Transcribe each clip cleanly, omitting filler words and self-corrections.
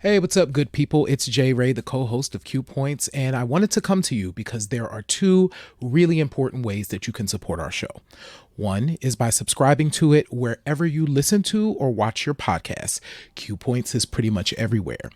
Hey, what's up, good people? It's Jay Ray, the co-host of Q Points, and I wanted to come to you because there are two really important ways that you can support our show. One is by subscribing to it wherever you listen to or watch your podcasts. Q Points is pretty much everywhere.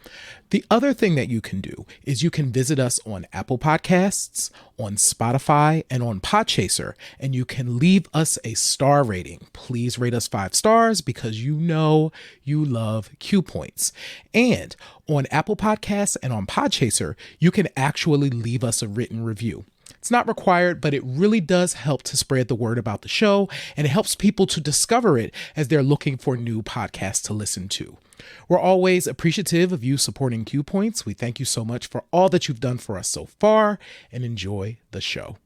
The other thing that you can do is you can visit us on Apple Podcasts, on Spotify, and on Podchaser, and you can leave us a star rating. Please rate us 5 stars because you know you love Q Points. And on Apple Podcasts and on Podchaser, you can actually leave us a written review. It's not required, but it really does help to spread the word about the show, and it helps people to discover it as they're looking for new podcasts to listen to. We're always appreciative of you supporting Q Points. We thank you so much for all that you've done for us so far, and enjoy the show.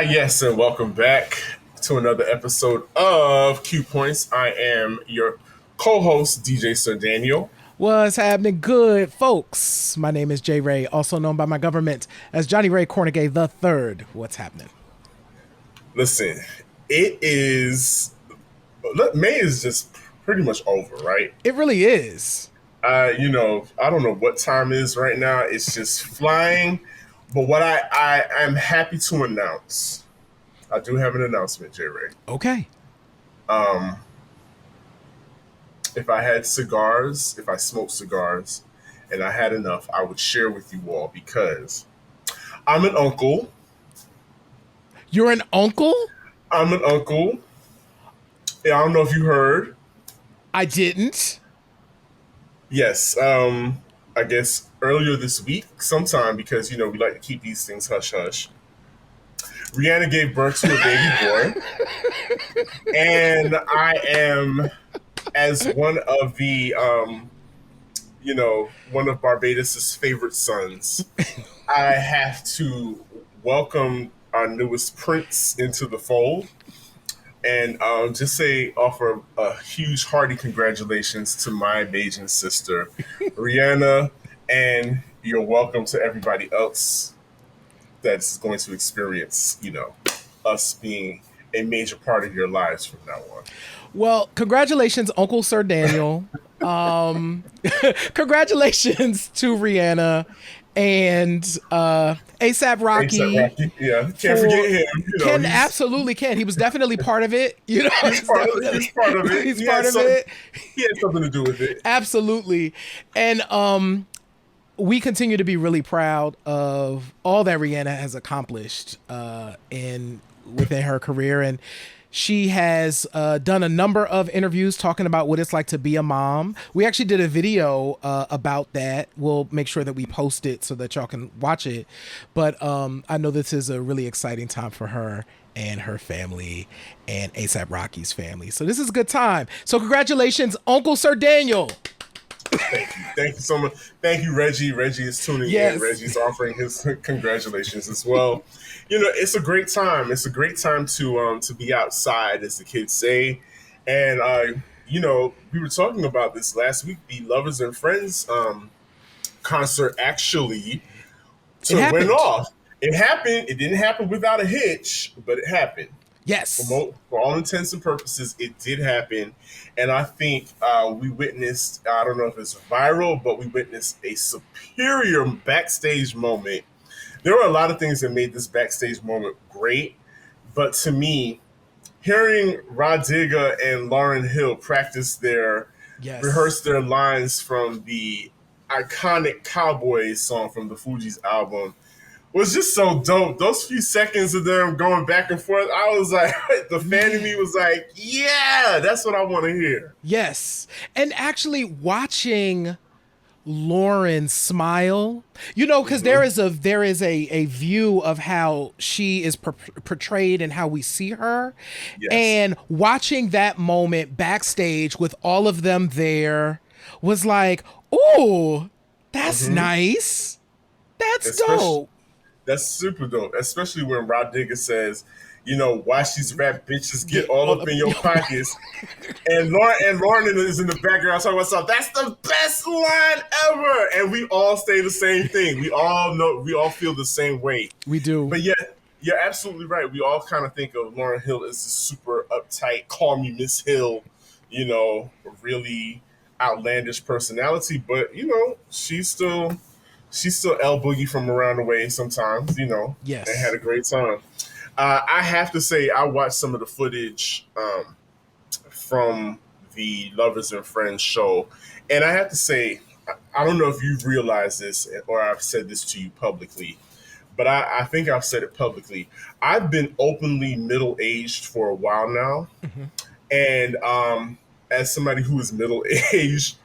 Yes, and welcome back to another episode of Q Points. I am your co-host, DJ Sir Daniel. What's happening, good folks? My name is Jay Ray, also known by my government as Johnny Ray Cornegay III. What's happening? Listen, it is... May is just pretty much over, right? It really is. I don't know what time it is right now. It's just flying. But what I'm happy to announce, I do have an announcement, Jay Ray. Okay. If I had cigars, if I smoked cigars, and I had enough, I would share with you all because I'm an uncle. You're an uncle? I'm an uncle. Yeah, I don't know if you heard. I didn't. Yes. I guess earlier this week, sometime, because, we like to keep these things hush-hush, Rihanna gave birth to a baby boy. And I am, as one of the, one of Barbados' favorite sons, I have to welcome our newest prince into the fold. And just offer a huge hearty congratulations to my Bajan sister, Rihanna, and you're welcome to everybody else that's going to experience, us being a major part of your lives from now on. Well, congratulations, Uncle Sir Daniel. Congratulations to Rihanna and ASAP Rocky. A$AP Rocky, yeah, can't forget him. Absolutely can. He was definitely part of it. He's part of it. He's part of it. He had something to do with it. Absolutely, and we continue to be really proud of all that Rihanna has accomplished within her career, and she has done a number of interviews talking about what it's like to be a mom. We actually did a video about that. We'll make sure that we post it so that y'all can watch it. But I know this is a really exciting time for her and her family and A$AP Rocky's family. So this is a good time. So congratulations, Uncle Sir Daniel. Thank you so much. Thank you, Reggie. Reggie is tuning in. Reggie's offering his congratulations as well. It's a great time. It's a great time to be outside, as the kids say. And we were talking about this last week. The Lovers and Friends concert actually went off. It happened. It didn't happen without a hitch, but it happened. Yes. For all intents and purposes, it did happen. And I think we witnessed, I don't know if it's viral, but we witnessed a superior backstage moment. There were a lot of things that made this backstage moment great. But to me, hearing Rod Digger and Lauryn Hill rehearse their lines from the iconic Cowboys song from the Fugees album was just so dope. Those few seconds of them going back and forth, I was like, the fan in me was like, yeah, that's what I want to hear. Yes. And actually watching Lauren smile, because there is a view of how she is portrayed and how we see her. Yes. And watching that moment backstage with all of them there was like, Ooh, that's nice. That's Especially dope. that's super dope, especially when Rod Digger says, why these rap bitches get Get all all up up in in your your pockets. And Lauren is in the background talking about stuff. That's the best line ever. And we all say the same thing. We all feel the same way. We do. But yeah, you're absolutely right. We all kind of think of Lauren Hill as a super uptight, call me Miss Hill, really outlandish personality. But she's still L Boogie from around the way sometimes, and had Yes. a great time. I have to say, I watched some of the footage from the Lovers and Friends show, and I have to say, I don't know if you've realized this or I've said this to you publicly, but I think I've said it publicly. I've been openly middle aged for a while now, Mm-hmm. and as somebody who is middle aged,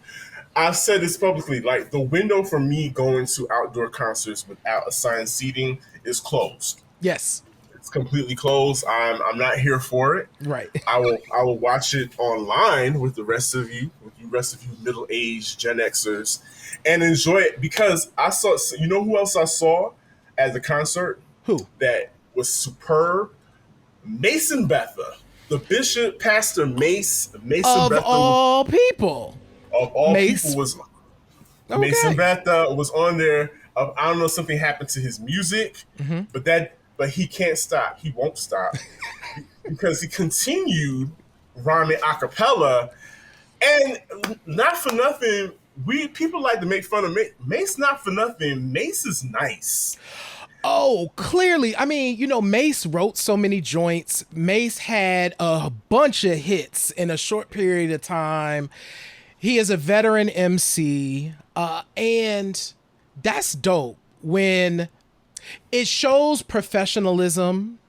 I've said this publicly. Like, the window for me going to outdoor concerts without assigned seating is closed. Yes. It's completely closed. I'm not here for it. Right. I will watch it online with the rest of you, middle aged Gen Xers, and enjoy it because I saw. You know who else I saw at the concert Who? that was superb? Mason Betha, the Bishop Pastor Mason Of Betha all people. of all people Mace. was Mason Okay. Betha was on there. I don't know, something happened to his music, Mm-hmm. but he can't stop. He won't stop because he continued rhyming a cappella. And not for nothing, we people like to make fun of Mace. Mace, not for nothing. Mace is nice. Oh, clearly. I mean, Mace wrote so many joints. Mace had a bunch of hits in a short period of time. He is a veteran MC, and that's dope when it shows professionalism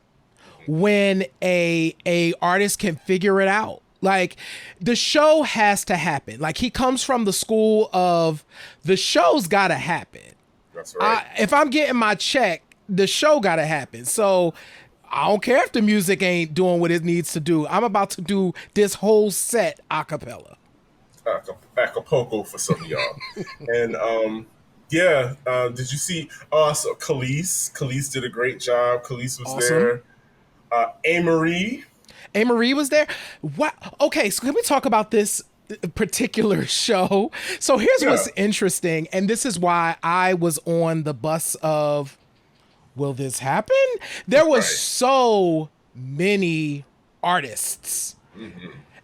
when a artist can figure it out. Like, the show has to happen. Like, he comes from the school of the show's got to happen. That's right. If I'm getting my check, the show got to happen. So I don't care if the music ain't doing what it needs to do. I'm about to do this whole set a cappella. Acapulco for some of y'all. And yeah, did you see? Oh, so Khalees. Khalees did a great job. Khalees was Awesome. there. A. Marie. A. Marie was there. What? Okay, so can we talk about this particular show? So here's Yeah, what's interesting, and this is why I was on the bus of, will this happen? There was right. so many artists.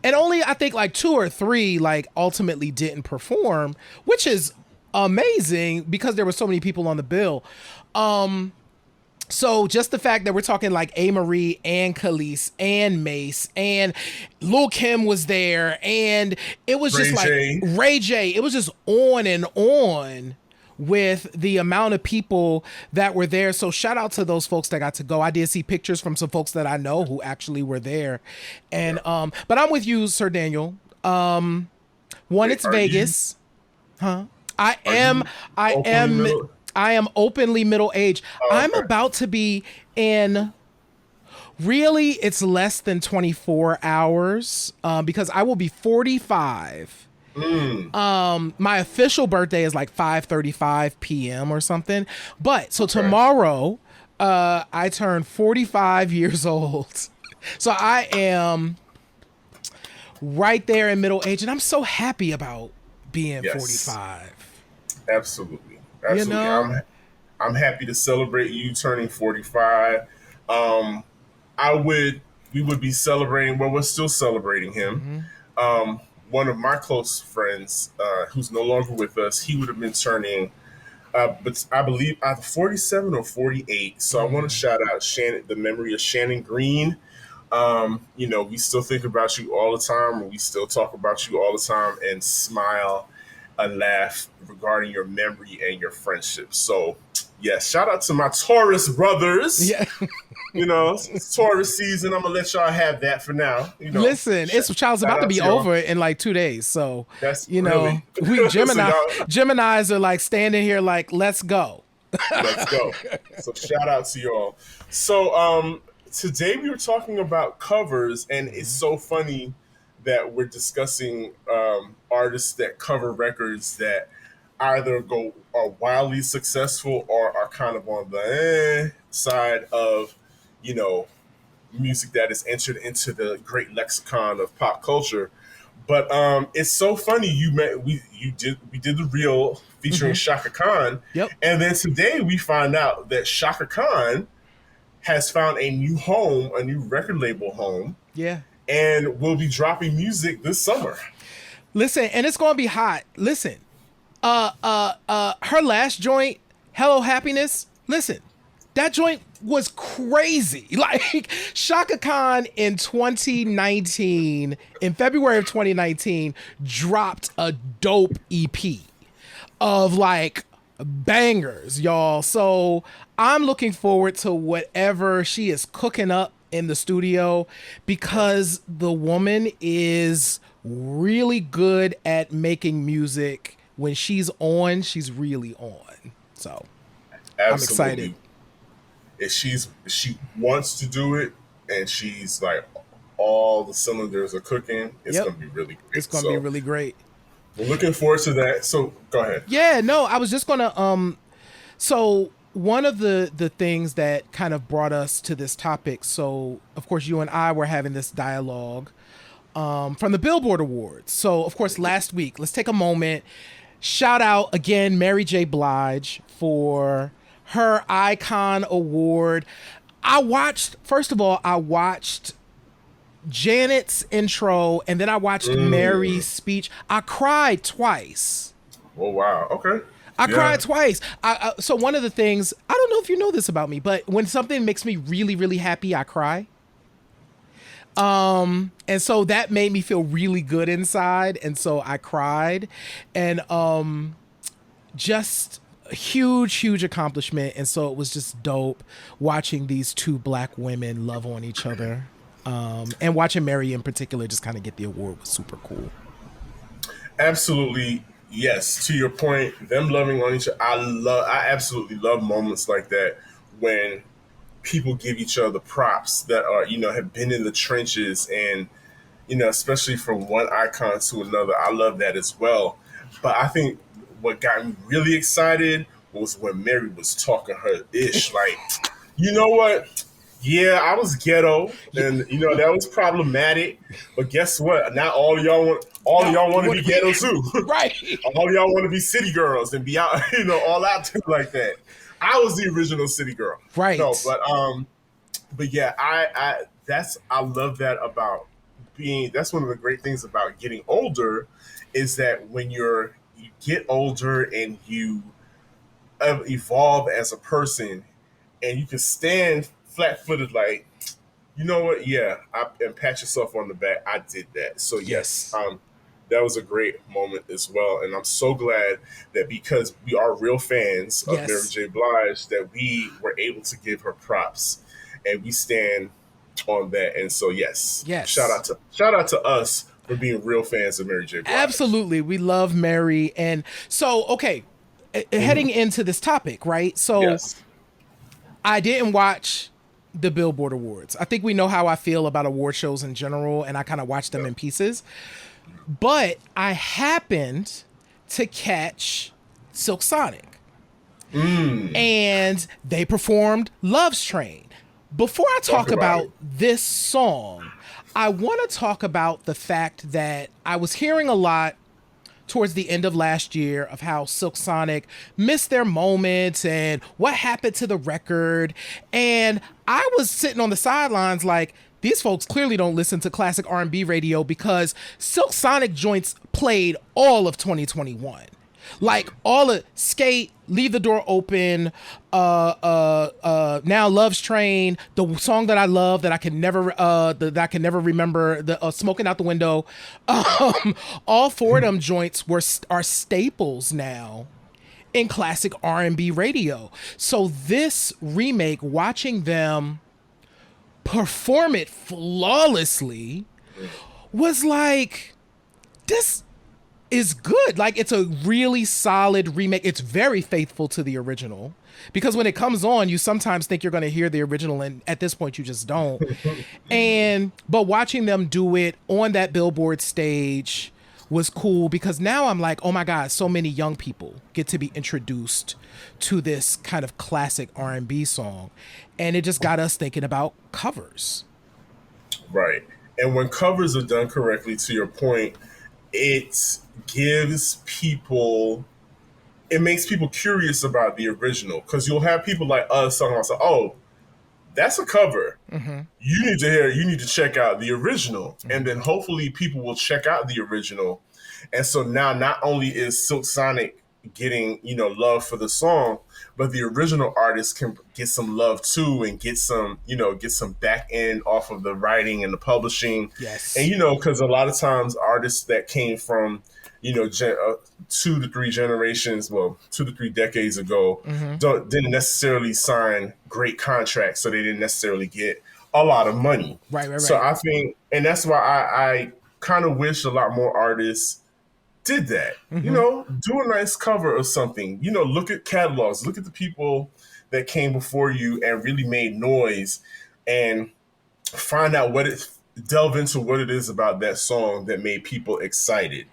And only I think like two or three like ultimately didn't perform, which is amazing because there were so many people on the bill. So just the fact that we're talking like A. Marie and Khalees and Mace and Lil Kim was there, and it was Ray just like J. Ray J. It was just on and on with the amount of people that were there. So shout out to those folks that got to go. I did see pictures from some folks that I know who actually were there. And but I'm with you, Sir Daniel. One, Wait, it's Vegas. Huh? I are am you I openly am middle? I am openly middle aged. Oh, I'm okay. about to be in, really, it's less than 24 hours because I will be 45. My official birthday is like 5:35 p.m. or something. But so Okay. tomorrow, I turn 45 years old. So I am right there in middle age, and I'm so happy about being Yes, 45. absolutely, You absolutely. know? I'm happy to celebrate you turning 45. Um, I would we would be celebrating. Well, we're still celebrating him. One of my close friends, who's no longer with us, he would have been turning, but I believe either 47 or 48. So I want to shout out Shannon, the memory of Shannon Green. We still think about you all the time, and we still talk about you all the time, and smile and laugh regarding your memory and your friendship. So, yes, shout out to my Taurus brothers. Yeah. It's Taurus season. I'm gonna let y'all have that for now. Listen, it's child's Shout about to out be to y'all. over in like 2 days. So, That's really we so y'all. Geminis are like standing here like, let's go. Let's go. So shout out to y'all. So today we were talking about covers, and it's so funny that we're discussing artists that cover records that either are wildly successful or are kind of on the side of, you know, music that is entered into the great lexicon of pop culture. But it's so funny we did the reel featuring Mm-hmm. Shaka Khan, Yep. and then today we find out that Shaka Khan has found a new home, a new record label home, Yeah. and will be dropping music this summer. Listen, and it's gonna be hot. Listen, her last joint, Hello Happiness. Listen, that joint was crazy. Like Shaka Khan in 2019, in February of 2019, dropped a dope EP of like bangers, y'all. So I'm looking forward to whatever she is cooking up in the studio because the woman is really good at making music. When she's on, she's really on. So I'm excited. Absolutely. If she wants to do it and she's like all the cylinders are cooking, it's Yep. gonna be really It's great. gonna be So really great. we're looking forward to that. So go ahead. Yeah, no, I was just gonna so one of the things that kind of brought us to this topic, so of course you and I were having this dialogue from the Billboard Awards. So of course last week, let's take a moment, shout out again Mary J. Blige for her Icon Award. First of all, I watched Janet's intro and then I watched Mm. Mary's speech. I cried twice. Oh wow. Okay. I Yeah. cried twice. So one of the things, I don't know if you know this about me, but when something makes me really, really happy, I cry. And so that made me feel really good inside. And so I cried. And just a huge, huge accomplishment. And so it was just dope watching these two black women love on each other. And watching Mary in particular just kind of get the award was super cool. Absolutely. Yes. To your point, them loving on each other. I absolutely love moments like that when people give each other props that are, have been in the trenches and, especially from one icon to another. I love that as well. But I think what got me really excited was when Mary was talking her ish. Like, you know what? Yeah, I was ghetto, Yeah. and that was problematic. But guess what? Not all No, y'all want to what be ghetto too. right. All y'all want to be city girls and be out, all out too like that. I was the original city girl. No, Right. but yeah, I love that about being. That's one of the great things about getting older, is that when you get older and you evolve as a person, and you can stand flat footed, like, you know what? Yeah, and pat yourself on the back. I did that. So yes, Yes. that was a great moment as well, and I'm so glad that because we are real fans of Mary Yes. J. Blige, that we were able to give her props, and we stand on that. And so yes, Yes. shout out to us for being real fans of Mary J. Blige. Absolutely. We love Mary. And so, okay, heading into this topic, right? So Yes. I didn't watch the Billboard Awards. I think we know how I feel about award shows in general, and I kind of watch them Yep. in pieces. But I happened to catch Silk Sonic, and they performed Love's Train. Before I Talk talk about it. about this song, I want to talk about the fact that I was hearing a lot towards the end of last year of how Silk Sonic missed their moments and what happened to the record. And I was sitting on the sidelines like, these folks clearly don't listen to classic R&B radio because Silk Sonic joints played all of 2021. Like all of Skate, Leave the Door Open, Now Love's Train, the song that I love that I can never remember, the Smoking Out the Window. All four of them joints are staples now in classic R&B radio. So this remake, watching them perform it flawlessly, was like, this is good. Like, it's a really solid remake. It's very faithful to the original, because when it comes on, you sometimes think you're going to hear the original, and at this point you just don't. But watching them do it on that Billboard stage was cool because now I'm like, oh my god, so many young people get to be introduced to this kind of classic R&B song, and it just got us thinking about covers. Right. And when covers are done correctly, to your point, it gives people, it makes people curious about the original, because you'll have people like us talking about, oh, that's a cover. You need to hear, you need to check out the original. And then hopefully people will check out the original. And so now not only is Silk Sonic getting, love for the song, but the original artist can get some love too, and get some back end off of the writing and the publishing. And Yes. because a lot of times artists that came from 2 to 3 generations, well, 2 to 3 decades ago, didn't necessarily sign great contracts, so they didn't necessarily get a lot of money. Right, right, So right. I think, and that's why I kind of wish a lot more artists did that. Do a nice cover of something. Look at catalogs, look at the people that came before you and really made noise, and find out delve into what it is about that song that made people excited,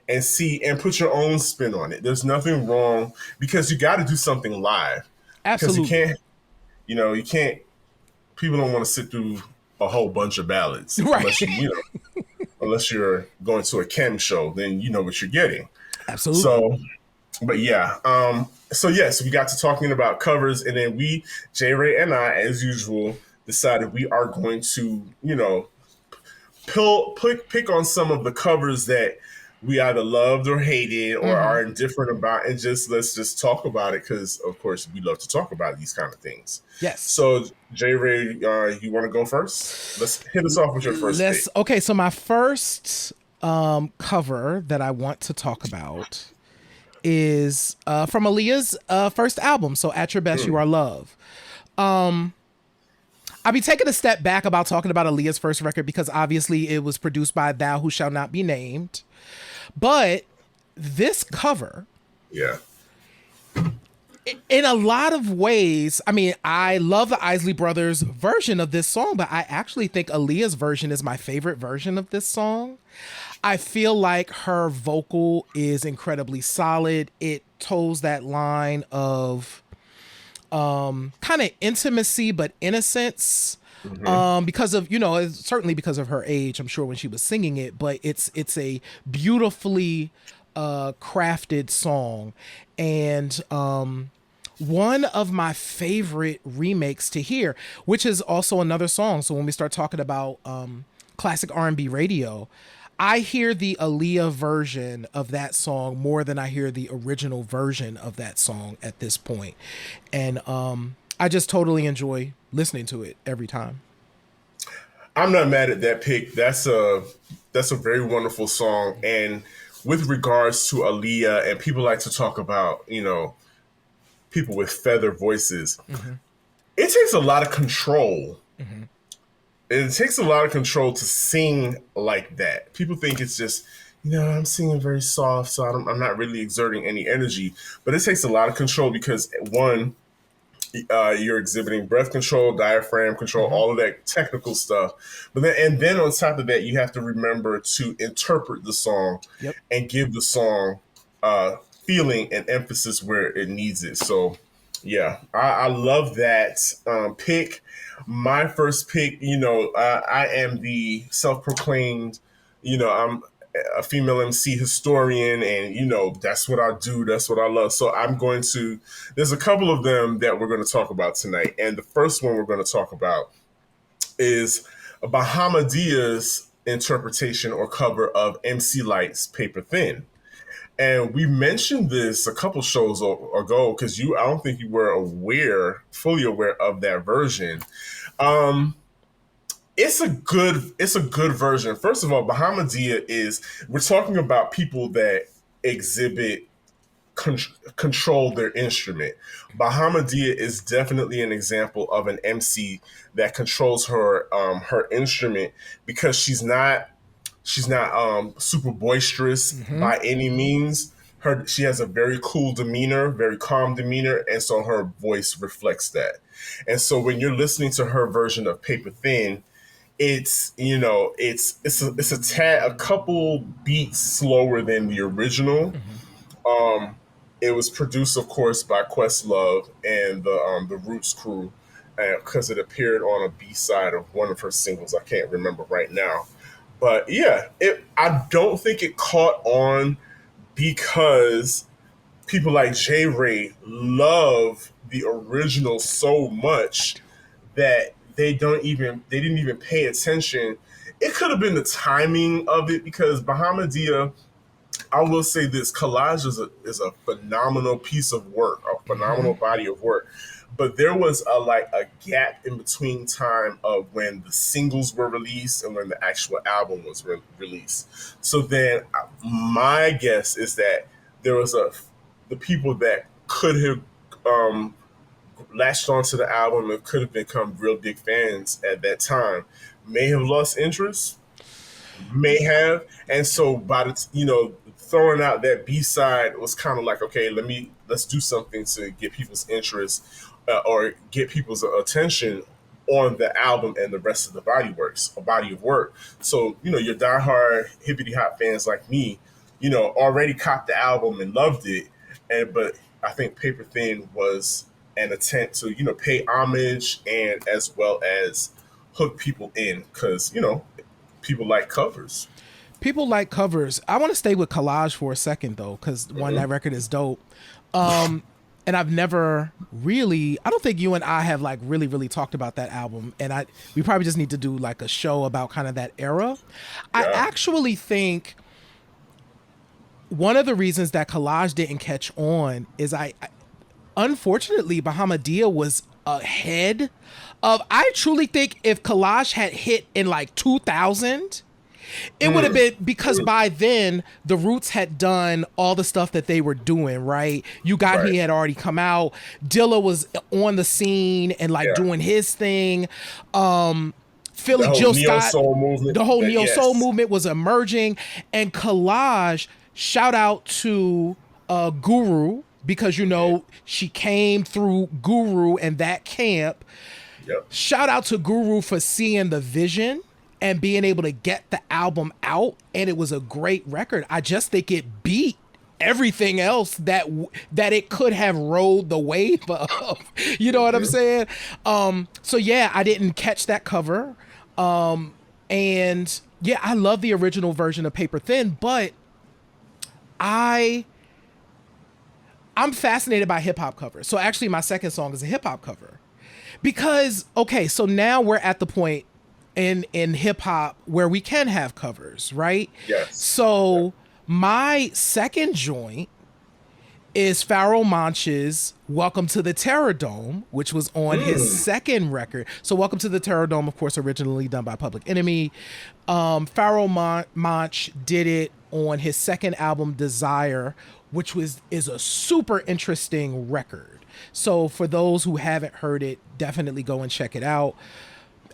and see and put your own spin on it. There's nothing wrong, because you got to do something live, because Absolutely. you can't, people don't want to sit through a whole bunch of ballads Right. unless unless you're going to a chem show, then you know what you're getting. Absolutely. So, but yeah, so yes, we got to talking about covers, and then J Ray and I, as usual, decided we are going to, pick on some of the covers that we either loved or hated or are indifferent about, and let's just talk about it, because of course we love to talk about these kind of things. Yes. So J Ray, you want to go first? Let's hit us off with your first pick. Let's Okay, so my first cover that I want to talk about is from Aaliyah's first album, so At Your Best You Are Love. I'll be taking a step back about talking about Aaliyah's first record because obviously it was produced by Thou Who Shall Not Be Named. But this cover, Yeah. in a lot of ways, I mean, I love the Isley Brothers version of this song, but I actually think Aaliyah's version is my favorite version of this song. I feel like her vocal is incredibly solid. It toes that line of kind of intimacy but innocence, because of certainly because of her age, I'm sure, when she was singing it, but it's a beautifully crafted song, and one of my favorite remakes to hear, which is also another song. So when we start talking about classic R&B radio, I hear the Aaliyah version of that song more than I hear the original version of that song at this point. And I just totally enjoy listening to it every time. I'm not mad at that pick. That's a very wonderful song. And with regards to Aaliyah, and people like to talk about, people with feather voices, it takes a lot of control. It takes a lot of control to sing like that. People think it's just, I'm singing very soft, so I'm not really exerting any energy. But it takes a lot of control because, one, you're exhibiting breath control, diaphragm control, all of that technical stuff. But then on top of that, you have to remember to interpret the song Yep. and give the song feeling and emphasis where it needs it. So, yeah, I love that pick. My first pick, I am the self-proclaimed, I'm a female MC historian, and that's what I do, that's what I love. So there's a couple of them that we're going to talk about tonight, and the first one we're going to talk about is Bahamadia's interpretation or cover of MC Light's Paper Thin. And we mentioned this a couple shows ago, because I don't think you were fully aware of that version. Um, it's a good version. First of all, we're talking about people that exhibit control their instrument. Bahamadia is definitely an example of an MC that controls her instrument, because she's not super boisterous by any means. She has a very cool demeanor, very calm demeanor, and so her voice reflects that. And so when you're listening to her version of Paper Thin, it's it's a tad a couple beats slower than the original. Hmm. Um, it was produced, of course, by Questlove and the Roots crew, because it appeared on a B side of one of her singles. I can't remember right now, but yeah, it. I don't think it caught on because people like J. Ray love the original so much that they didn't even pay attention. It could have been the timing of it because Bahamadia, I will say this: Collage is a phenomenal piece of work, a Hmm. phenomenal body of work. But there was a gap in between time of when the singles were released and when the actual album was released. So then, my guess is that there was a the people that could have um, latched onto the album and could have become real big fans at that time may have lost interest, may have. And so by the throwing out that B side was kind of like, okay, let's do something to get people's interest, or get people's attention on the album and the rest of the body of work. So your diehard hippity hop fans like me, already copped the album and loved it, and but I think Paper Thin was an attempt to pay homage and as well as hook people in because people like covers. People like covers. I want to stay with Collage for a second though, because one, Mm-hmm. that record is dope. Um, and I've never really, I don't think you and I have like really talked about that album. And we probably just need to do like a show about kind of that era. I Yeah. actually think one of the reasons that Collage didn't catch on is unfortunately, Bahamadia was ahead of. I truly think if Collage had hit in like 2000, it would have Mm. been because by then the Roots had done all the stuff that they were doing, right? You Got Right. He had already come out. Dilla was on the scene and like Yeah. doing his thing. The Philly whole Jill neo Scott, soul movement. the whole That neo soul yes. movement was emerging, and Collage. Shout out to Guru because she came through Guru and that camp. Yep. Shout out to Guru for seeing the vision and being able to get the album out, and it was a great record. I just think it beat everything else that it could have rode the wave of. You know what I'm Mm-hmm. saying? So yeah, I didn't catch that cover. And yeah, I love the original version of Paper Thin, but I I'm fascinated by hip hop covers. So actually my second song is a hip hop cover. Because okay, so now we're at the point in hip hop where we can have covers, right? Yes. Yeah. So my second joint is Pharoah Monch's Welcome to the Terror Dome, which was on his Mm. second record. So Welcome to the Terror Dome, of course, originally done by Public Enemy. Pharoah Monch did it on his second album, Desire, which is a super interesting record. So for those who haven't heard it, definitely go and check it out.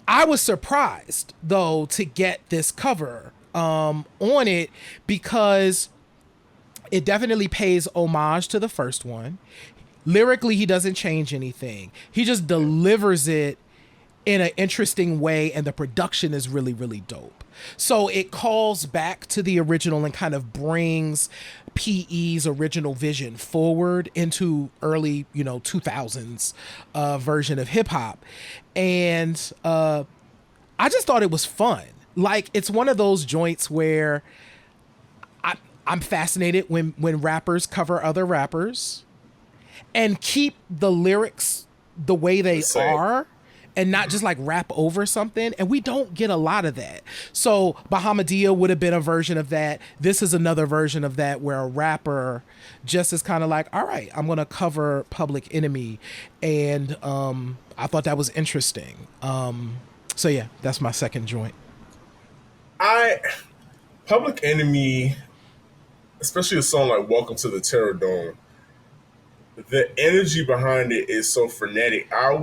I was surprised though to get this cover on it because it definitely pays homage to the first one. Lyrically, he doesn't change anything. He just delivers it in an interesting way, and the production is really dope. So it calls back to the original and kind of brings PE's original vision forward into early 2000s version of hip hop. And I just thought it was fun. Like, it's one of those joints where I'm fascinated when rappers cover other rappers and keep the lyrics the way The they same. are and not just like rap over something. And we don't get a lot of that. So Bahamadia would have been a version of that. This is another version of that where a rapper just is kind of like, all right, I'm gonna cover Public Enemy. And I thought that was interesting. So yeah, that's my second joint. I Public Enemy, especially a song like "Welcome to the Terror Dome," the energy behind it is so frenetic. I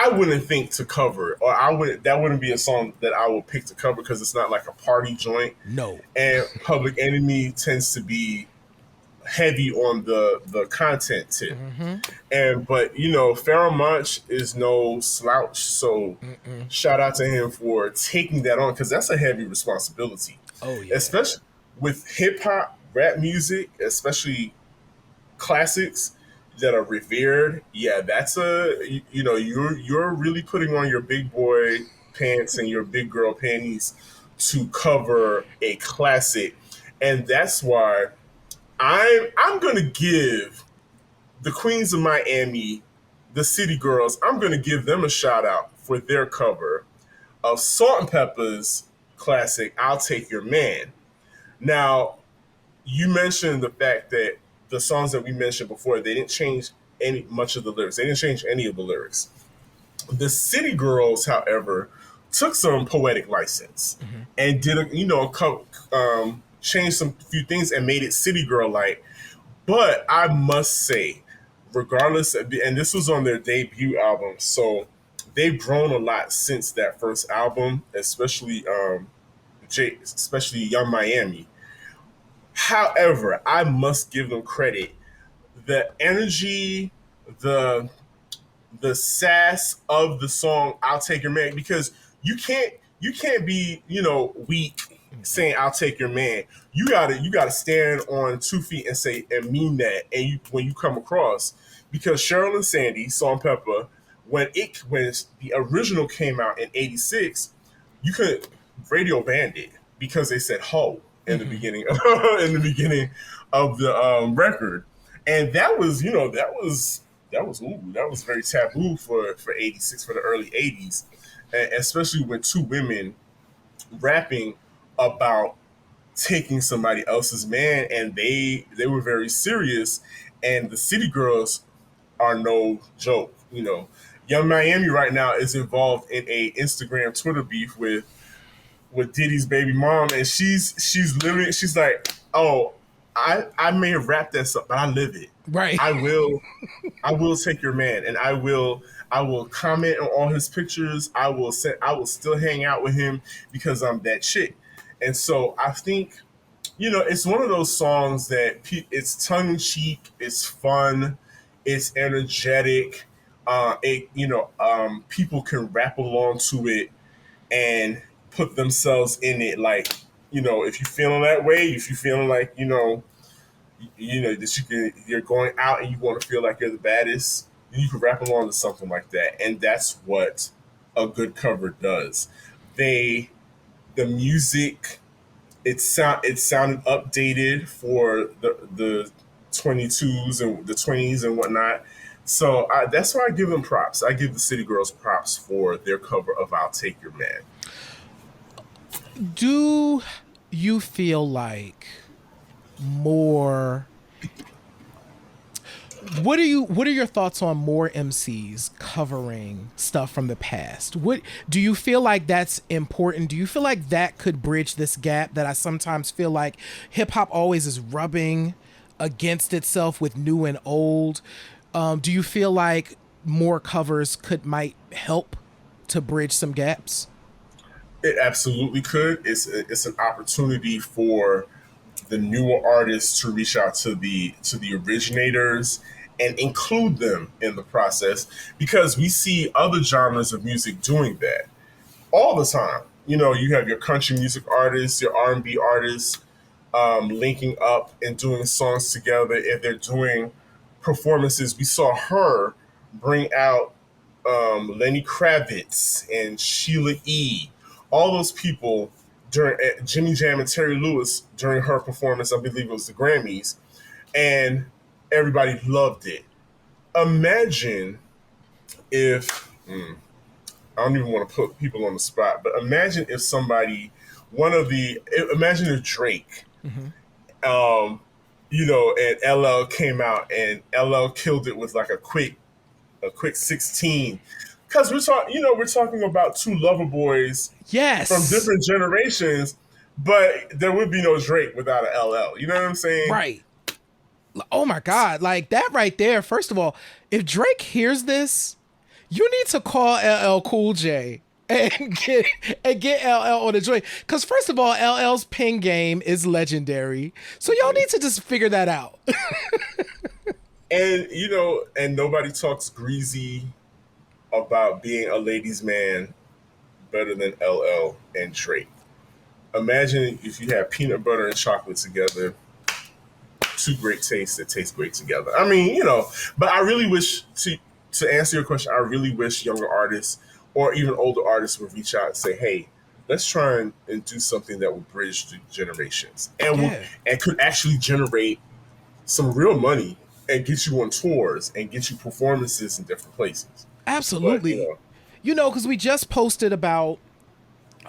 wouldn't think to cover it, or I would that wouldn't be a song that I would pick to cover because it's not like a party joint. No. And Public Enemy tends to be heavy on the content tip. Mm-hmm. And but you know, Pharaoh Monch is no slouch. So Mm-mm. shout out to him for taking that on because that's a heavy responsibility, Oh yeah. especially with hip hop, rap music, especially classics that are revered. Yeah, that's you know you're really putting on your big boy pants and your big girl panties to cover a classic, and that's why I'm gonna give the Queens of Miami, the City Girls, I'm going to give them a shout out for their cover of Salt and Pepper's classic, I'll Take Your Man. Now, you mentioned the fact that the songs that we mentioned before, they didn't change any much of the lyrics. They didn't change any of the lyrics. The City Girls, however, took some poetic license Mm-hmm. and did changed some few things and made it City Girl like. But I must say, regardless, and this was on their debut album, so they've grown a lot since that first album, especially Young Miami. However, I must give them credit. The energy, the the sass of the song "I'll Take Your Man" because you can't be weak saying "I'll take your man." You gotta stand on 2 feet and say and mean that. And when you come across because Cheryl and Sandy, Salt and Pepper, when the original came out in '86, you could radio banned it because they said "ho" in the Mm-hmm. beginning in the beginning of the record, and that was very taboo for '86 for the early '80s, and especially with two women rapping about taking somebody else's man, and they were very serious, and the City Girls are no joke. Young Miami right now is involved in a Instagram Twitter beef with Diddy's baby mom, and she's like, oh, I may have rapped that stuff, but I live it. Right. I will I will take your man, and I will comment on all his pictures. I will still hang out with him because I'm that chick. And so I think it's one of those songs that it's tongue in cheek, it's fun, it's energetic. People can rap along to it and put themselves in it. Like if you're feeling that way, if you're feeling like that you're going out and you want to feel like you're the baddest, you can rap along to something like that, and that's what a good cover does. They the music it sounded updated for the 22s and the 20s and whatnot. So that's why I give them props. I give the City Girls props for their cover of "I'll Take Your Man." Do you feel like more what are your thoughts on more MCs covering stuff from the past? What do you feel like that's important? Do you feel like that could bridge this gap that I sometimes feel like hip hop always is rubbing against itself with new and old? Do you feel like more covers might help to bridge some gaps? It absolutely could. It's an opportunity for the newer artists to reach out to the originators and include them in the process because we see other genres of music doing that all the time. You have your country music artists, your R&B artists linking up and doing songs together. If they're doing performances, we saw her bring out Lenny Kravitz and Sheila E. All those people during Jimmy Jam and Terry Lewis during her performance. I believe it was the Grammys, and everybody loved it. Imagine if I don't even want to put people on the spot, but imagine if imagine if Drake, Mm-hmm. um, and LL came out and LL killed it with like a quick 16 because we're talking about two lover boys from Yes. different generations, but there would be no Drake without an LL. You know what I'm saying? Right. Oh my God. Like that right there. First of all, if Drake hears this, you need to call LL Cool J and get LL on the joint. Because first of all, LL's ping game is legendary. So y'all need to just figure that out. And and nobody talks greasy about being a ladies' man better than LL and Drake. Imagine if you had peanut butter and chocolate together, two great tastes that taste great together. I mean, but I really wish to answer your question, I really wish younger artists or even older artists would reach out and say, "Hey, let's try and do something that will bridge the generations Yeah, and could actually generate some real money and get you on tours and get you performances in different places." But absolutely. Because we just posted about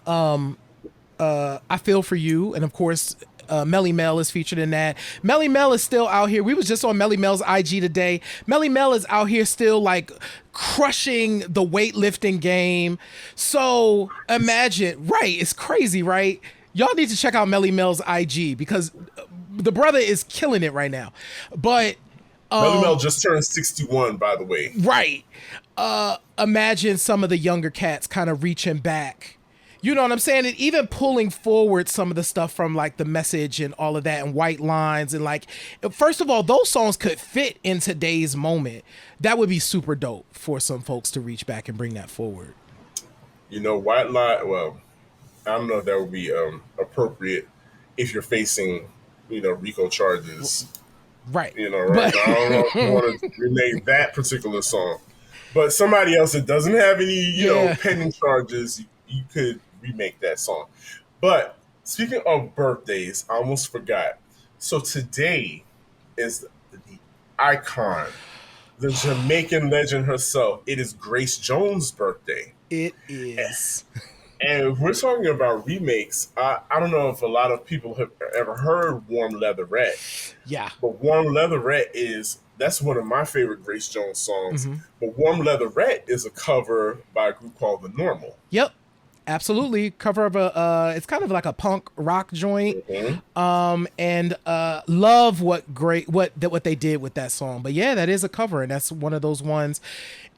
I Feel For You, and of course, Melly Mel is featured in that. Melly Mel is still out here. We was just on Melly Mel's IG today. Melly Mel is out here still like crushing the weightlifting game. So imagine, right? It's crazy, right? Y'all need to check out Melly Mel's IG because the brother is killing it right now. But Melly Mel just turned 61, by the way. right, imagine some of the younger cats kind of reaching back. You know what I'm saying? And even pulling forward some of the stuff from like The Message and all of that and White Lines. And like, first of all, those songs could fit in today's moment. That would be super dope for some folks to reach back and bring that forward. White Lie. Well, I don't know if that would be appropriate if you're facing, RICO charges. Right. Right now. I don't know if you want to remake that particular song, but somebody else that doesn't have any, Yeah. pending charges, you could remake that song. But speaking of birthdays, I almost forgot. So today is the icon, the Jamaican legend herself. It is Grace Jones' birthday. It is. And if we're talking about remakes, I don't know if a lot of people have ever heard Warm Leatherette, Yeah. but Warm Leatherette that's one of my favorite Grace Jones songs. Mm-hmm. But Warm Leatherette is a cover by a group called The Normal. Yep. Absolutely. Cover of it's kind of like a punk rock joint. Mm-hmm. And love what they did with that song. But yeah, that is a cover, and that's one of those ones.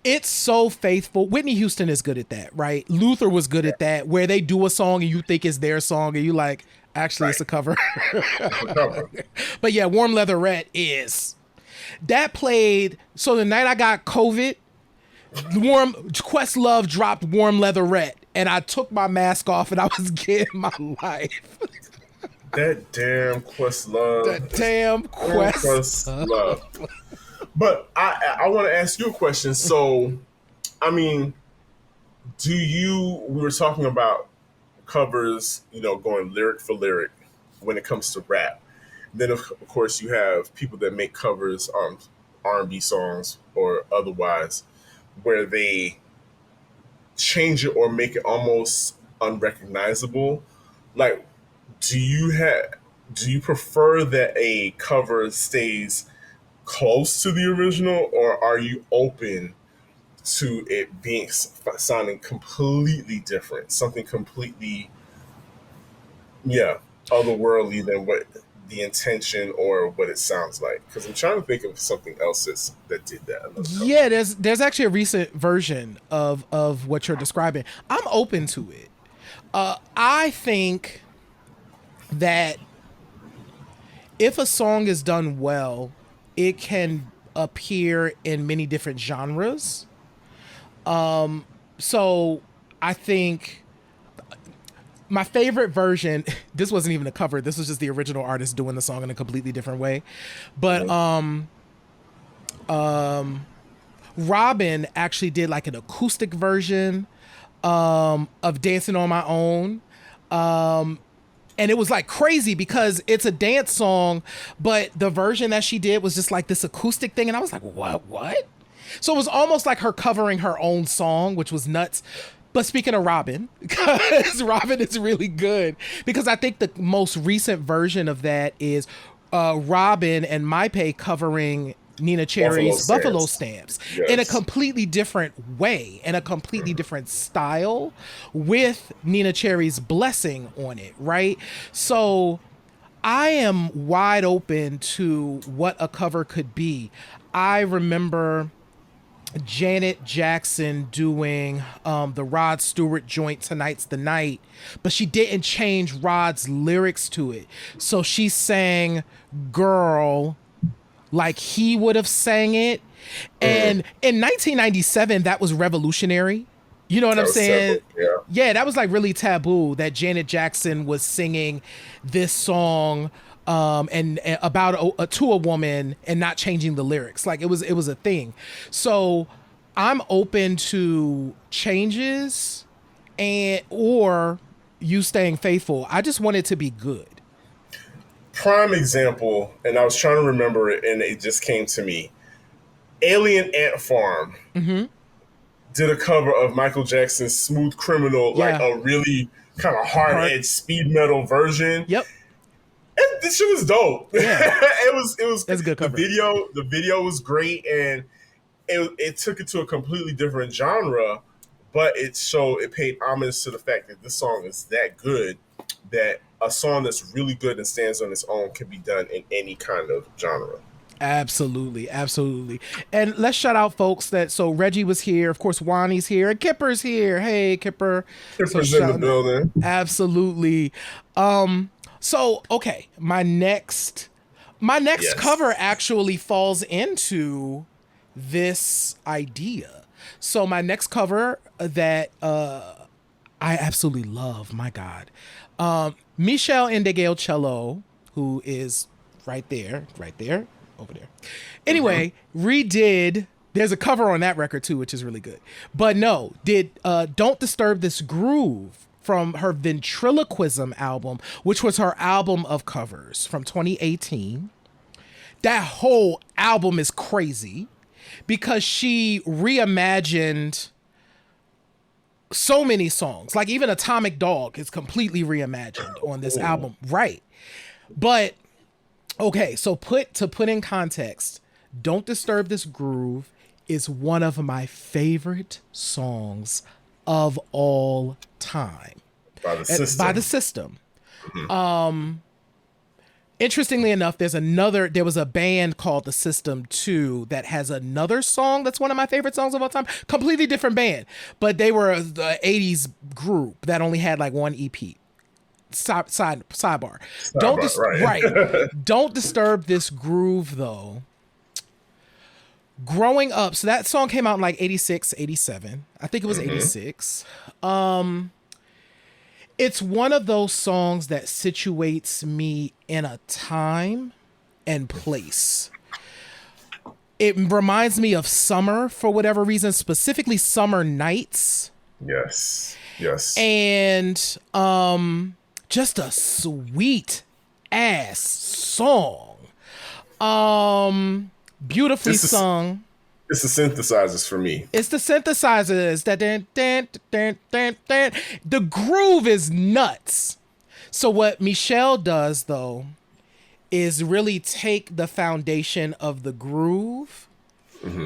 It's so faithful. Whitney Houston is good at that, right? Luther was good at that, where they do a song and you think it's their song and you like, actually, It's a cover. It's a cover. But yeah, Warm Leatherette is. That played, so the night I got COVID, Questlove dropped Warm Leatherette, and I took my mask off and I was getting my life. That damn Questlove. That damn Questlove. But I want to ask you a question. So, I mean, we were talking about covers, going lyric for lyric when it comes to rap. Then, of course, you have people that make covers on R&B songs or otherwise, where they change it or make it almost unrecognizable. Like, do you prefer that a cover stays close to the original, or are you open to it being sounding completely different, something completely, otherworldly than what the intention or what it sounds like? Because I'm trying to think of something else that did that. Yeah, there's actually a recent version of what you're describing. I'm open to it. I think that if a song is done well, it can appear in many different genres. So I think my favorite version, this wasn't even a cover, this was just the original artist doing the song in a completely different way. But Robin actually did like an acoustic version of Dancing on My Own. And it was like crazy because it's a dance song, but the version that she did was just like this acoustic thing. And I was like, what? So it was almost like her covering her own song, which was nuts. But speaking of Robin, because Robin is really good, because I think the most recent version of that is Robin and Maipe covering Nina Cherry's Buffalo Stamps Yes. in a completely different way, in a completely different style, with Nina Cherry's blessing on it, right? So I am wide open to what a cover could be. I remember Janet Jackson doing the Rod Stewart joint "Tonight's the Night," but she didn't change Rod's lyrics to it. So she sang "Girl" like he would have sang it. Mm. And in 1997, that was revolutionary. You know what That I'm was saying? several. Yeah. Yeah, that was like really taboo that Janet Jackson was singing this song and about to a woman and not changing the lyrics. Like it was a thing. So I'm open to changes and or you staying faithful. I just want it to be good. Prime example, and I was trying to remember it, and it just came to me. Alien Ant Farm Mm-hmm. did a cover of Michael Jackson's "Smooth Criminal," like Yeah. a really kind of hard Heart. edge speed metal version. Yep. And this shit was dope. Yeah. It was That's a good the cover. video. The video was great, and it took it to a completely different genre. But it paid homage to the fact that this song is that good, that a song that's really good and stands on its own can be done in any kind of genre. Absolutely, absolutely. And let's shout out folks that so Reggie was here, of course Wani's here, and Kipper's here. Hey Kipper. So Kipper's in the shout building. absolutely. So okay, my next Yes. cover actually falls into this idea. So my next cover that I absolutely love, my God. Michelle Indegeocello, who is right there, over there. Anyway, redid. There's a cover on that record too, which is really good. But no, did "Don't Disturb This Groove" from her Ventriloquism album, which was her album of covers from 2018. That whole album is crazy because she reimagined so many songs. Like even Atomic Dog is completely reimagined on this Ooh. album. Right. But okay, so put in context, "Don't Disturb This Groove" is one of my favorite songs of all time. By the By the system. System. Interestingly enough, there was a band called The System 2 that has another song that's one of my favorite songs of all time. Completely different band, but they were the 80s group that only had like one EP. Sidebar. Right. Right. Don't Disturb This Groove though. Growing up, so that song came out in like 86, 87. I think it was 86. It's one of those songs that situates me in a time and place. It reminds me of summer for whatever reason, specifically summer nights, Yes. Yes. and just a sweet ass song. Beautifully This is sung. it's the synthesizers for me. It's the synthesizers that dan, dan, dan, dan, dan. The groove is nuts. So what Michelle does though is really take the foundation of the groove,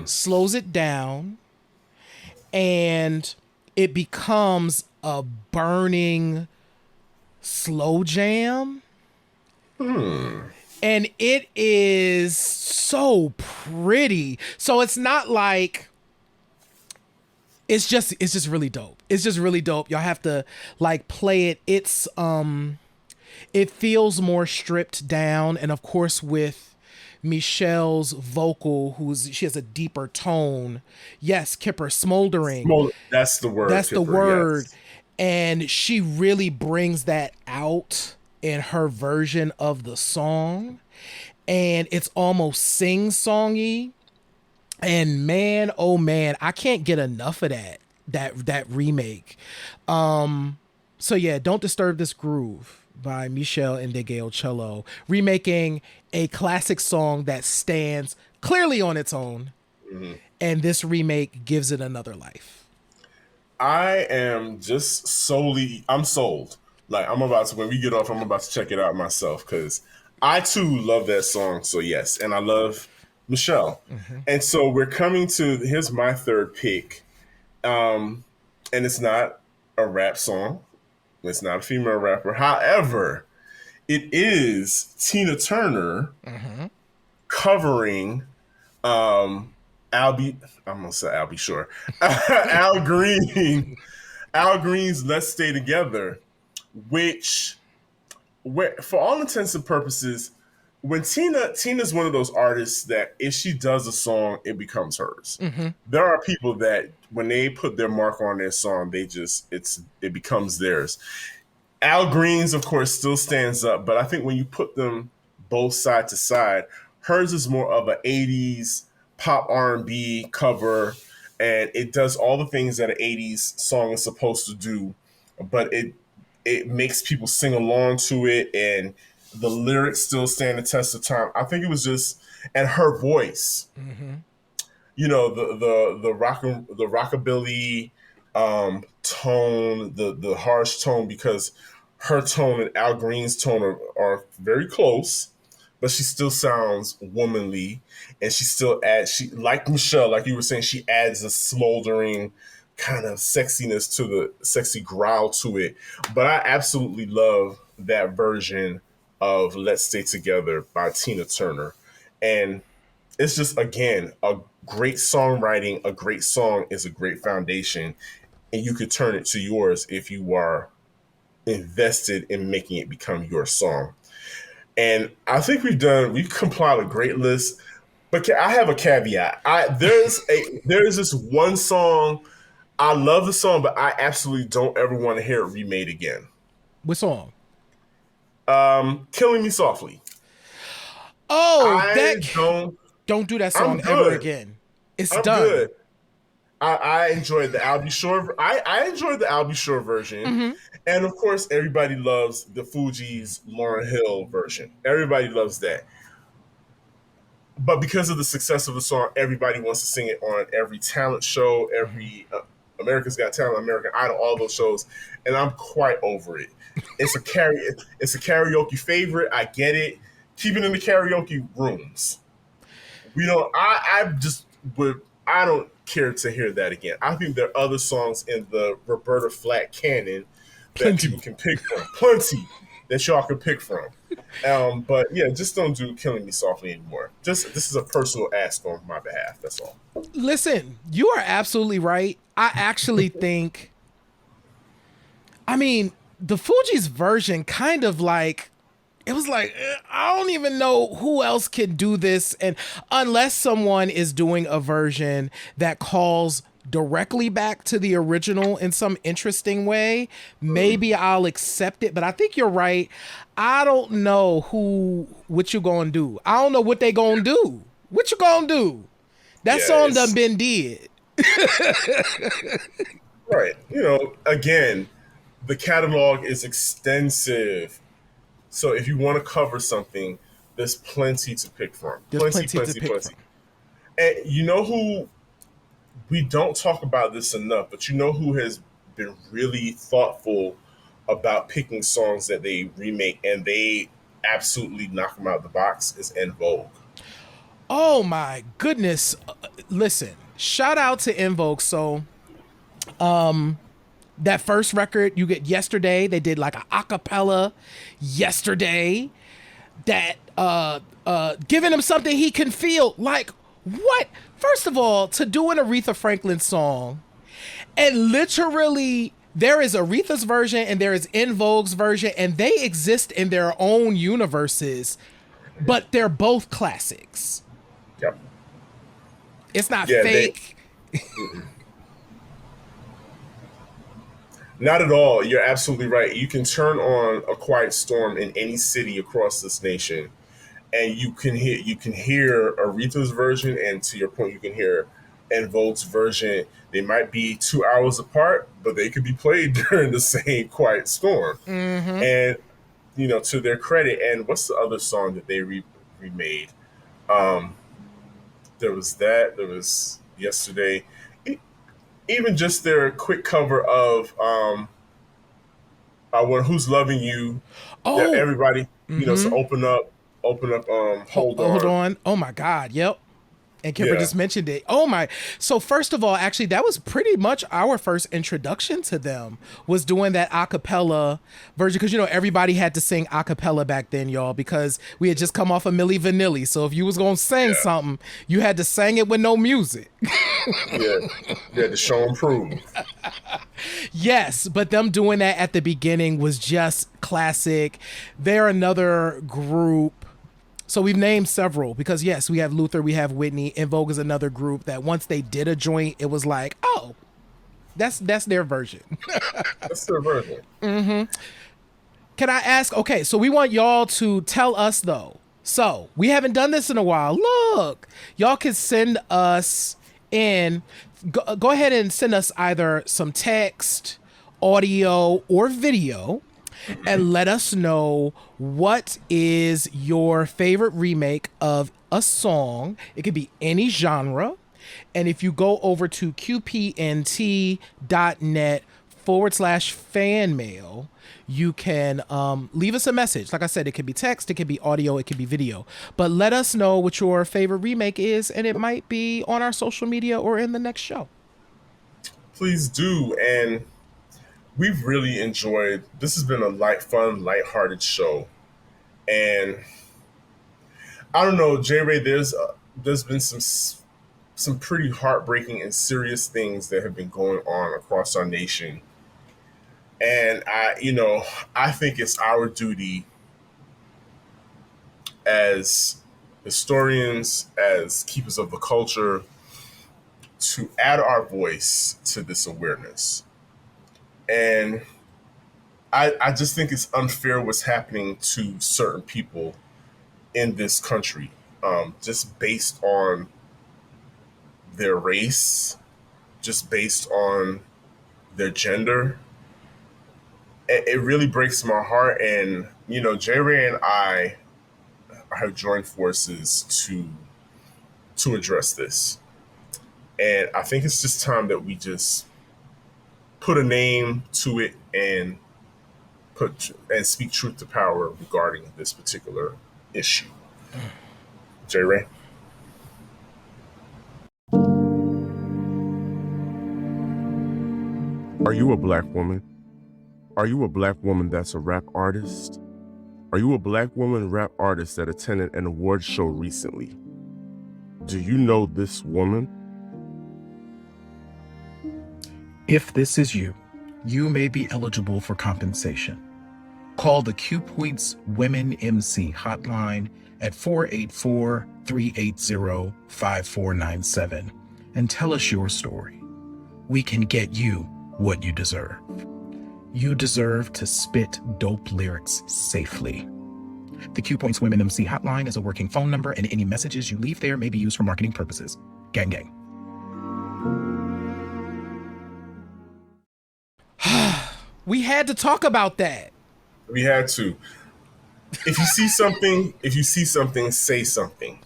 slows it down, and it becomes a burning slow jam. And it is so pretty. So it's not like it's just really dope. It's just really dope. Y'all have to like play it. It feels more stripped down, and of course with Michelle's vocal, she has a deeper tone. Yes, Kipper, smoldering. That's the word. That's the Kipper, word. yes. And she really brings that out in her version of the song. And it's almost sing-songy. And man, oh man, I can't get enough of that remake. So yeah, Don't Disturb This Groove by Michelle Indegeocello, remaking a classic song that stands clearly on its own. And this remake gives it another life. I am just I'm sold. Like I'm about to, when we get off, I'm about to check it out myself because I too love that song. So yes, and I love Michelle. And so we're coming to, here's my third pick. And it's not a rap song. It's not a female rapper. However, it is Tina Turner covering Albie, I'm gonna say Albie Shore, Al Green, Al Green's "Let's Stay Together," which, for all intents and purposes, when Tina's one of those artists that if she does a song, it becomes hers. Mm-hmm. There are people that when they put their mark on their song, it becomes theirs. Al Green's, of course, still stands up, but I think when you put them both side to side, hers is more of an '80s pop R&B cover, and it does all the things that an '80s song is supposed to do, but it makes people sing along to it, and the lyrics still stand the test of time. I think it was just, and her voice, Mm-hmm. the rockabilly tone, the harsh tone, because her tone and Al Green's tone are very close, but she still sounds womanly, and she still adds, she, like Michelle, like you were saying, she adds a smoldering kind of sexiness to the sexy growl to it. But I absolutely love that version of "Let's Stay Together" by Tina Turner, and it's just, again, a great songwriting. A great song is a great foundation, and you could turn it to yours if you are invested in making it become your song. And I think we've compiled a great list. But I have a caveat. There's this one song. I love the song, but I absolutely don't ever want to hear it remade again. What song? "Killing Me Softly." Oh, I that don't. don't do that I'm song ever good. again. It's I'm done. good. I enjoyed the Albie Shore. I enjoyed the Albie Shore version, Mm-hmm. and of course, everybody loves the Fugees' Lauryn Hill version. Everybody loves that. But because of the success of the song, everybody wants to sing it on every talent show, Mm-hmm. every America's Got Talent, American Idol, all those shows, and I'm quite over it. It's a it's a karaoke favorite. I get it. Keep it in the karaoke rooms. We don't. I just would. I don't care to hear that again. I think there are other songs in the Roberta Flack canon that people Plenty. can pick from. Plenty that y'all can pick from. But yeah, just don't do "Killing Me Softly" anymore. Just, this is a personal ask on my behalf. That's all. Listen, you are absolutely right. I actually think, I mean, the Fuji's version kind of like, it was like, I don't even know who else can do this. And unless someone is doing a version that calls directly back to the original in some interesting way, maybe I'll accept it. But I think you're right. I don't know what you gonna do. I don't know what they gonna do. What you gonna do? That Yeah, song done it's been did. right. Again, the catalog is extensive. So if you want to cover something, there's plenty to pick from. There's Plenty, plenty to plenty, pick from. plenty. And you know who, we don't talk about this enough, but you know who has been really thoughtful about picking songs that they remake and they absolutely knock them out of the box, is En Vogue. Oh my goodness. Listen, shout out to Invoke. So that first record you get yesterday, they did like a acapella yesterday that giving him something he can feel. Like what? First of all, to do an Aretha Franklin song and literally there is Aretha's version and there is In Vogue's version, and they exist in their own universes, but they're both classics. Yep. It's not Yeah, they fake. not at all. You're absolutely right. You can turn on A Quiet Storm in any city across this nation, and you can hear Aretha's version, and to your point, you can hear En Vogue's version. They might be 2 hours apart, but they could be played during the same Quiet Storm. Mm-hmm. And to their credit, and what's the other song that they remade? Um, there was that. There was yesterday. Even just their quick cover of when "Who's Loving You," that Oh, everybody, so mm-hmm. open up, Hold, hold hold on. on. Oh my God. Yep. And Kipper Yeah. just mentioned it. Oh my. So first of all, actually that was pretty much our first introduction to them was doing that a cappella version because everybody had to sing a cappella back then, y'all, because we had just come off of Milli Vanilli. So if you was going to sing Yeah. something, you had to sing it with no music. Yeah. Yeah. To show and prove. Yes, but them doing that at the beginning was just classic. They're another group. So we've named several because yes, we have Luther, we have Whitney. In Vogue is another group that once they did a joint, it was like, oh, that's their version. That's their version. Can I ask? Okay, so we want y'all to tell us though. So we haven't done this in a while. Look, y'all can send us in. Go ahead and send us either some text, audio, or video, and let us know what is your favorite remake of a song. It could be any genre. And if you go over to qpnt.net/fan mail, you can leave us a message. Like I said, it could be text, it could be audio, it could be video. But let us know what your favorite remake is, and it might be on our social media or in the next show. Please do. And we've really enjoyed this. Has been a fun, lighthearted show. And I don't know, J Ray, there's been some pretty heartbreaking and serious things that have been going on across our nation. And I think it's our duty as historians, as keepers of the culture, to add our voice to this awareness. And I just think it's unfair what's happening to certain people in this country, just based on their race, just based on their gender. It really breaks my heart. And, J Ray and I have joined forces to address this. And I think it's just time that we just put a name to it and speak truth to power regarding this particular issue. J Ray? Are you a black woman? Are you a black woman that's a rap artist? Are you a black woman rap artist that attended an award show recently? Do you know this woman? If this is you, you may be eligible for compensation. Call the Q Points Women MC hotline at 484-380-5497 and tell us your story. We can get you what you deserve. You deserve to spit dope lyrics safely. The Q Points Women MC hotline is a working phone number, and any messages you leave there may be used for marketing purposes. Gang, gang. We had to talk about that. We had to. If you see something, say something.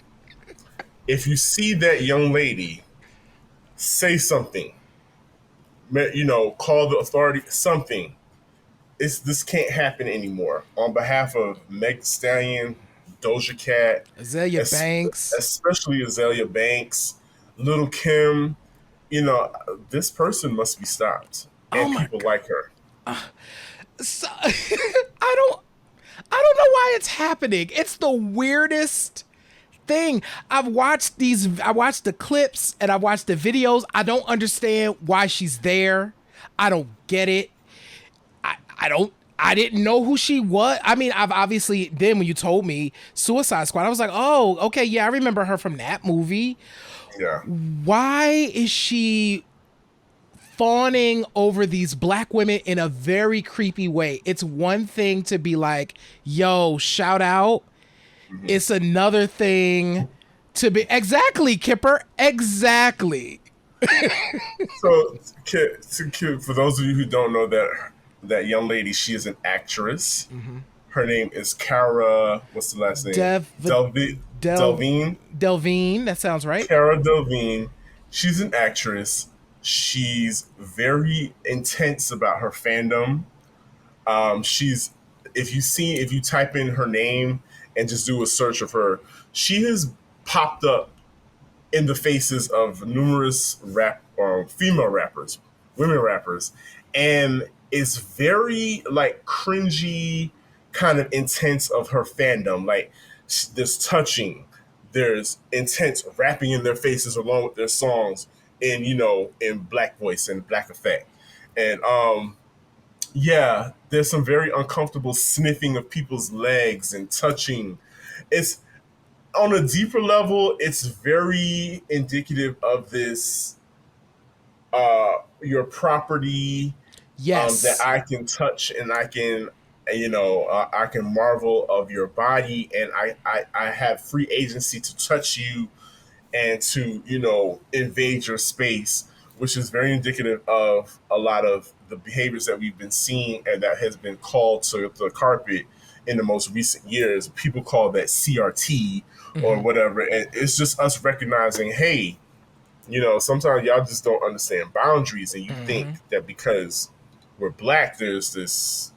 If you see that young lady, say something. Call the authority, something. This can't happen anymore. On behalf of Meg Thee Stallion, Doja Cat, Azalea Banks. especially Azalea Banks, Little Kim, this person must be stopped. Oh And my people like her. So, I don't know why it's happening. It's the weirdest thing. I watched the clips and I watched the videos. I don't understand why she's there. I don't get it. I didn't know who she was. I mean, I've obviously then when you told me Suicide Squad, I was like, oh, okay, yeah, I remember her from that movie. Yeah. Why is she fawning over these black women in a very creepy way? It's one thing to be like, yo, shout out. Mm-hmm. It's another thing to be exactly, Kipper. Exactly. So, for those of you who don't know that young lady, she is an actress. Mm-hmm. Her name is Cara. What's the last name? Delvine. Delvine. That sounds right. Cara Delvine. She's an actress. She's very intense about her fandom. If you type in her name and just do a search of her, she has popped up in the faces of numerous female rappers, women rappers, and it's very like cringy, kind of intense of her fandom. Like there's touching, there's intense rapping in their faces along with their songs in in black voice and black effect, and yeah, there's some very uncomfortable sniffing of people's legs and touching. It's on a deeper level, it's very indicative of this your property that Yes. I can touch and I can I can marvel of your body and I have free agency to touch you and to invade your space, which is very indicative of a lot of the behaviors that we've been seeing and that has been called to the carpet in the most recent years. People call that CRT or Hmm. whatever, and it's just us recognizing, hey, sometimes y'all just don't understand boundaries, and you think Hmm. that because we're black, there's this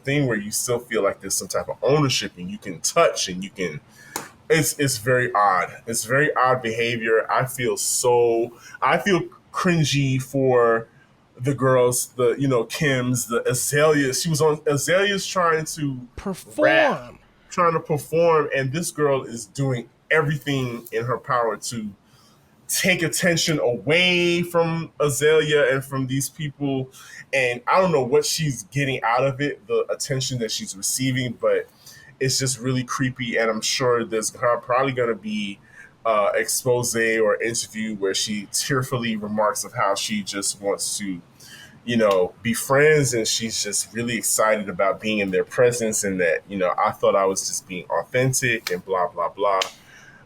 thing where you still feel like there's some type of ownership and you can touch and you can it's very odd. It's very odd behavior. I feel cringy for the girls, the Kim's, the Azaleas. She was on Azaleas trying to rap, Perform. trying to perform, and this girl is doing everything in her power to take attention away from Azalea and from these people. And I don't know what she's getting out of it, the attention that she's receiving, but it's just really creepy. And I'm sure there's probably going to be expose or interview where she tearfully remarks of how she just wants to, be friends, and she's just really excited about being in their presence, and that, I thought I was just being authentic and blah blah blah.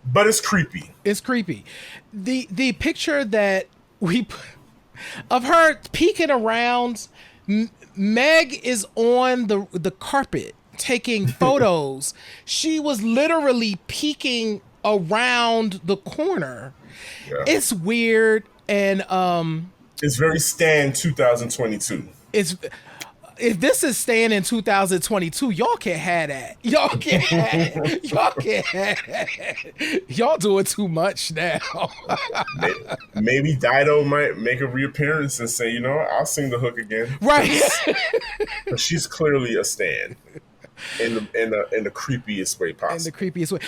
But it's creepy. It's creepy. The picture that we of her peeking around, Meg is on the carpet taking photos. She was literally peeking around the corner. Yeah. It's weird, and It's very Stan 2022. it's if this is staying in 2022, y'all can't have that. Y'all can't have, y'all can't have that. Y'all doing too much now. Maybe Dido might make a reappearance and say, I'll sing the hook again, Right. because she's clearly a Stan in the creepiest way In the possible. creepiest way.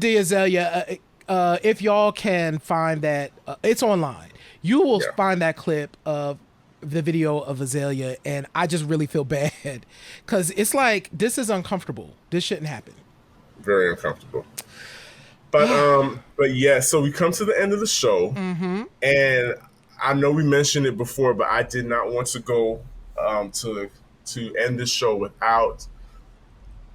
The Azalea, if y'all can find that, it's online. You will Yeah, find that clip of the video of Azalea, and I just really feel bad because it's like this is uncomfortable. This shouldn't happen. very uncomfortable. But yeah, so we come to the end of the show, Mm-hmm. and I know we mentioned it before, but I did not want to go to end the show without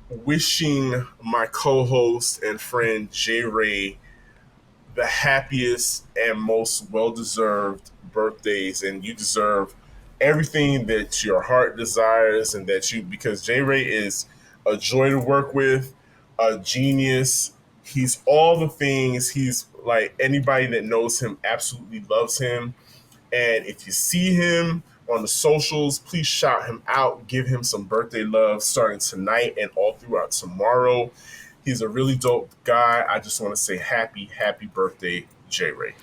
wishing my co-host and friend Jay Ray the happiest and most well-deserved birthdays, and you deserve everything that your heart desires, and that you because J Ray is a joy to work with, a genius. He's all the things. He's like anybody that knows him absolutely loves him. And if you see him on the socials, please shout him out. Give him some birthday love starting tonight and all throughout tomorrow. He's a really dope guy. I just want to say happy birthday, J Ray.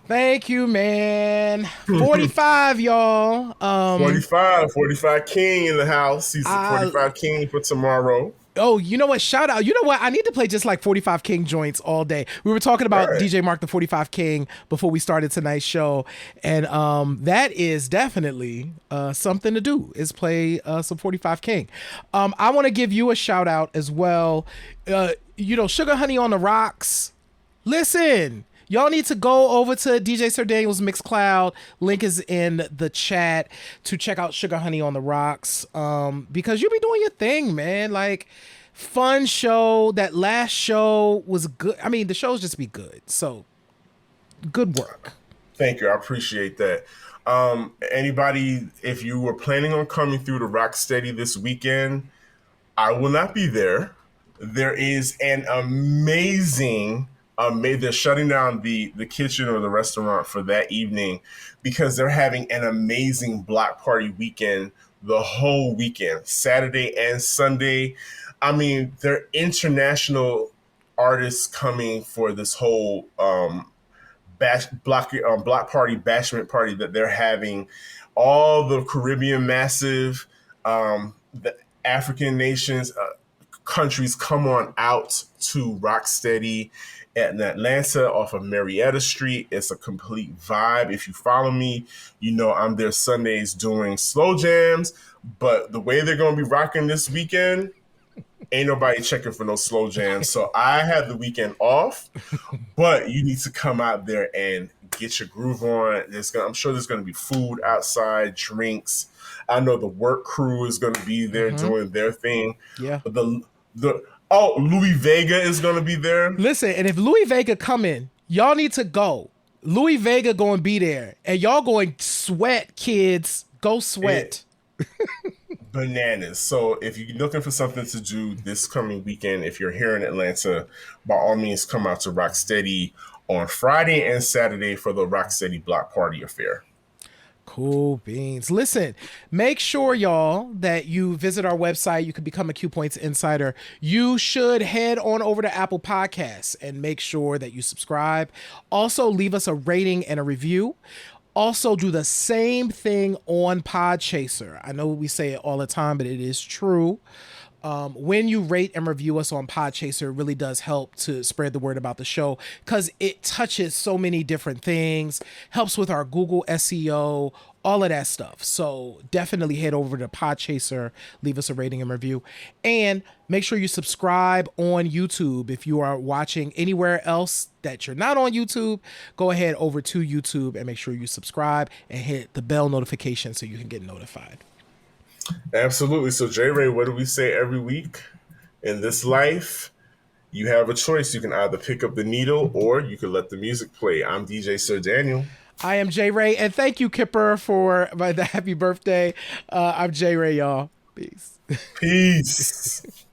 Thank you, man. 45, y'all. 45 King in the house. He's the I 45 King for tomorrow. Oh, you know what? Shout out. You know what? I need to play just like 45 King joints all day. We were talking All about right. DJ Mark the 45 King before we started tonight's show. And that is definitely something to do is play some 45 King. I want to give you a shout out as well. Sugar Honey on the Rocks. Listen, y'all need to go over to DJ Sir Daniel's Mixcloud. Link is in the chat to check out Sugar Honey on the Rocks. Because you be doing your thing, man. Like, fun show. That last show was good. I mean, the shows just be good. So, good work. Thank you. I appreciate that. Anybody, if you were planning on coming through to Rocksteady this weekend, I will not be there. There is an they're shutting down the kitchen or the restaurant for that evening because they're having an amazing block party weekend the whole weekend, Saturday and Sunday. I mean, they're international artists coming for this whole block party bashment party that they're having. All the Caribbean massive, the African nations, countries come on out to Rocksteady in Atlanta off of Marietta Street. It's a complete vibe. If you follow me, you know I'm there Sundays doing slow jams. But the way they're going to be rocking this weekend, ain't nobody checking for no slow jams. So I have the weekend off, but you need to come out there and get your groove on. I'm sure there's going to be food outside, drinks. I know the work crew is going to be there doing their thing. Yeah. Louis Vega is going to be there. Listen, and if Louis Vega come in, y'all need to go. Louis Vega going to be there, and y'all going sweat, kids. Go sweat. Bananas. So if you're looking for something to do this coming weekend, if you're here in Atlanta, by all means come out to Rocksteady on Friday and Saturday for the Rocksteady Block Party Affair. Cool beans. Listen, make sure, y'all, that you visit our website. You can become a Q Points Insider. You should head on over to Apple Podcasts and make sure that you subscribe. Also, leave us a rating and a review. Also, do the same thing on Podchaser. I know we say it all the time, but it is true. When you rate and review us on Podchaser, it really does help to spread the word about the show because it touches so many different things, helps with our Google SEO, all of that stuff. So definitely head over to Podchaser, leave us a rating and review, and make sure you subscribe on YouTube. If you are watching anywhere else that you're not on YouTube, go ahead over to YouTube and make sure you subscribe and hit the bell notification so you can get notified. Absolutely. So, J. Ray, what do we say every week? In this life, you have a choice. You can either pick up the needle or you can let the music play. I'm DJ Sir Daniel. I am J. Ray, and thank you, Kipper, for the happy birthday. I'm J. Ray, y'all. Peace. Peace.